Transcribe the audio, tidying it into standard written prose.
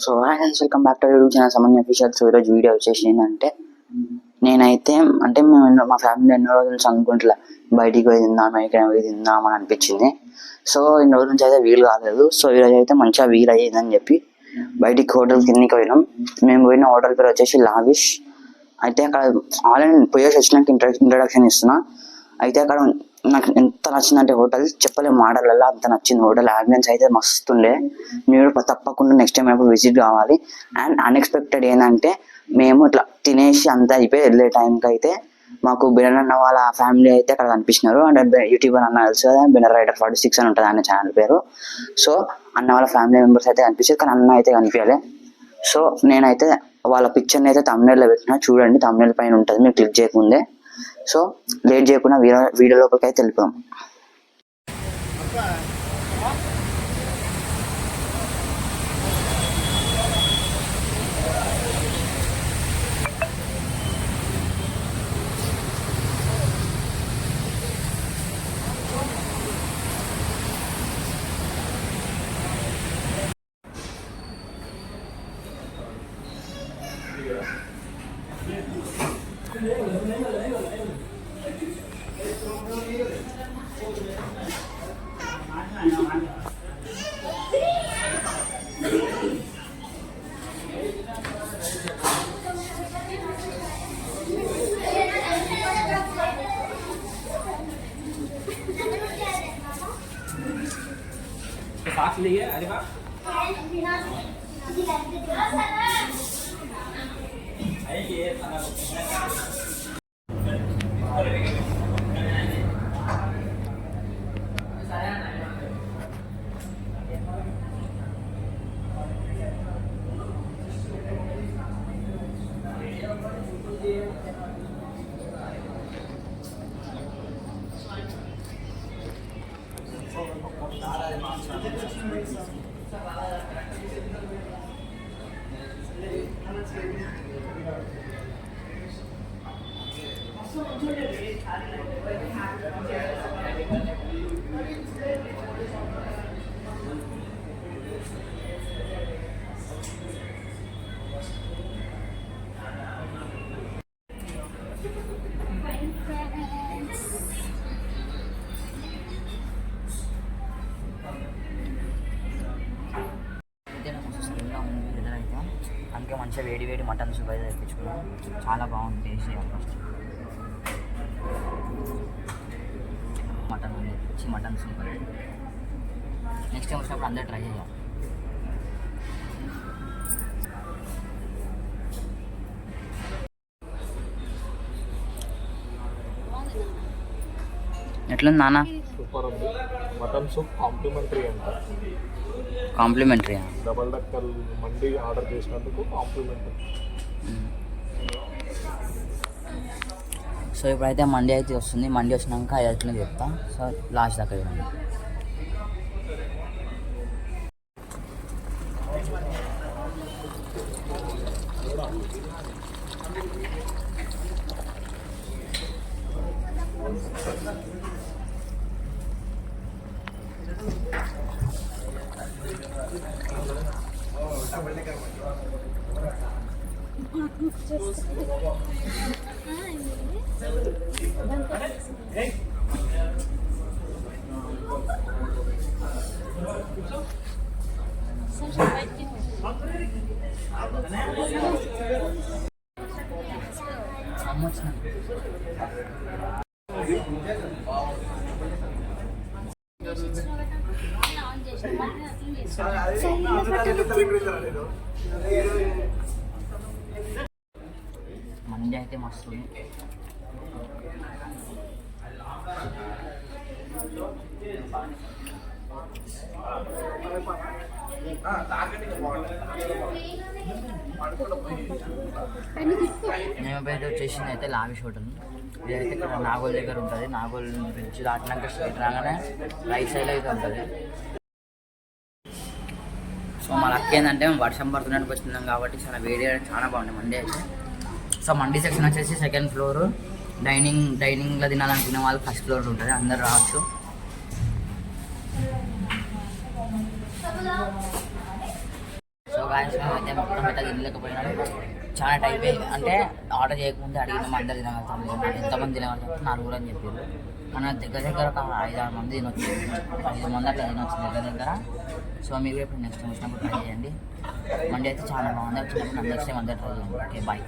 So welcome back to YouTube channel Samanya official. So ఈరోజు video వచ్చేసి ఏంటంటే నేనైతే మేము మా ఫ్యామిలీ ఎన్నో రోజుల నుంచి అనుకుంటున్నా బయటికి పోయి తిందాం, ఎక్కడికి పోయి తిందాం అని అనిపించింది. సో ఇన్ని రోజుల నుంచి అయితే వీలు కాలేదు. సో ఈరోజు అయితే మంచిగా వీలు అయ్యిందని చెప్పి బయటికి హోటల్ కిందకి పోయినాం. మేము పోయిన హోటల్ పేరు వచ్చేసి లావిష్. అయితే అక్కడ ఆల్రెడీ పోయేసి వచ్చినాక ఇంట్రడక్షన్ ఇస్తున్నా. అయితే అక్కడ నాకు ఎంత నచ్చిందంటే హోటల్ చెప్పలేము మాటలలో, అంత నచ్చింది హోటల్. అంబియన్స్ అయితే మస్తుండే. మీరు తప్పకుండా నెక్స్ట్ టైం ఎప్పుడు విజిట్ కావాలి. అండ్ అన్ఎక్స్పెక్టెడ్ ఏంటంటే మేము ఇట్లా తినేసి అంతా అయిపోయి వెళ్ళే టైంకి అయితే మాకు బినర్ అన్న వాళ్ళ ఫ్యామిలీ అయితే అక్కడ కనిపించినారు. అంటే యూట్యూబర్ అన్న తెలుసు కదా, బినర్ రైడర్ 46 అని ఉంటుంది అన్న ఛానల్ పేరు. సో అన్న వాళ్ళ ఫ్యామిలీ మెంబర్స్ అయితే కనిపించారు, కానీ అన్న అయితే కనిపించాలి. సో నేనైతే వాళ్ళ పిక్చర్ని అయితే తమ్నెయిల్లో పెట్టినా, చూడండి తమ్నెయిల్ పైన ఉంటుంది, మీరు క్లిక్ చేయకుందే. సో లేట్ చేయకుండా వీడియో లోపలికి అయితే వెళ్ళిపోయాం. साथ लिए अरे वाह అందుకే మంచిగా వేడి వేడి మటన్ సూప్ అయితే తెప్పించుకున్నాం. చాలా బాగుంది, టేస్ట్ చేయాలి. ఫస్ట్ మటన్ సూప్ అయితే నెక్స్ట్ టైం వచ్చినప్పుడు అందరూ ట్రై చేయాలి. ఎట్లుంది నాన్న? సూపర్ ఉంది. మటన్ సూప్ కాంప్లిమెంటరీ అంట. కాంప్లిమెంటరీ డబల్ డక్కల్ మండి ఆర్డర్ చేసినందుకు కాంప్లిమెంటరీ. సో ఇప్పుడైతే మండి అయితే వస్తుంది. మండి వచ్చినాక అయితే చెప్తా. సో లాస్ట్ దాకా చూడండి. మంది అయితే మస్తు మేము బయట వచ్చేసింది అయితే లావిష్ హోటల్. ఇదైతే ఇక్కడ నాగోల్ దగ్గర ఉంటుంది. నాగోల్ బ్రిడ్జ్ దాటినాక స్ట్రైట్ రాగానే రైట్ సైడ్ అయితే ఉంటుంది. సో మా లక్ ఏంటంటే మేము వర్షం పడుతున్నట్టు వచ్చినాం కాబట్టి చాలా వేడి, చాలా బాగుంది మండి అయితే. సో మండి సెక్షన్ వచ్చేసి సెకండ్ ఫ్లోర్. డైనింగ్లో తినాలనుకునే వాళ్ళు ఫస్ట్ ఫ్లోర్ ఉంటుంది, అందరు రావచ్చు. సో గాయస్ అయితే మొత్తం అయితే తినలేకపోయినాడు. చాలా టైప్ అయింది. అంటే ఆర్డర్ చేయకముందే అడిగినాము అందరు తినగలుగుతాం, ఎంతమంది తినగలుగుతాం 4 అని చెప్పారు. మన దగ్గర ఒక 5-6 మంది తినొచ్చు, 5 మంది అట్లా తినొచ్చు దగ్గర. సో మీరు ఇప్పుడు నెక్స్ట్ వచ్చినప్పుడు ట్రై చేయండి. మండి అయితే చాలా బాగుంది. వచ్చినప్పుడు నెక్స్ట్ టైం అందరూ ట్రై చేయండి. Okay bye.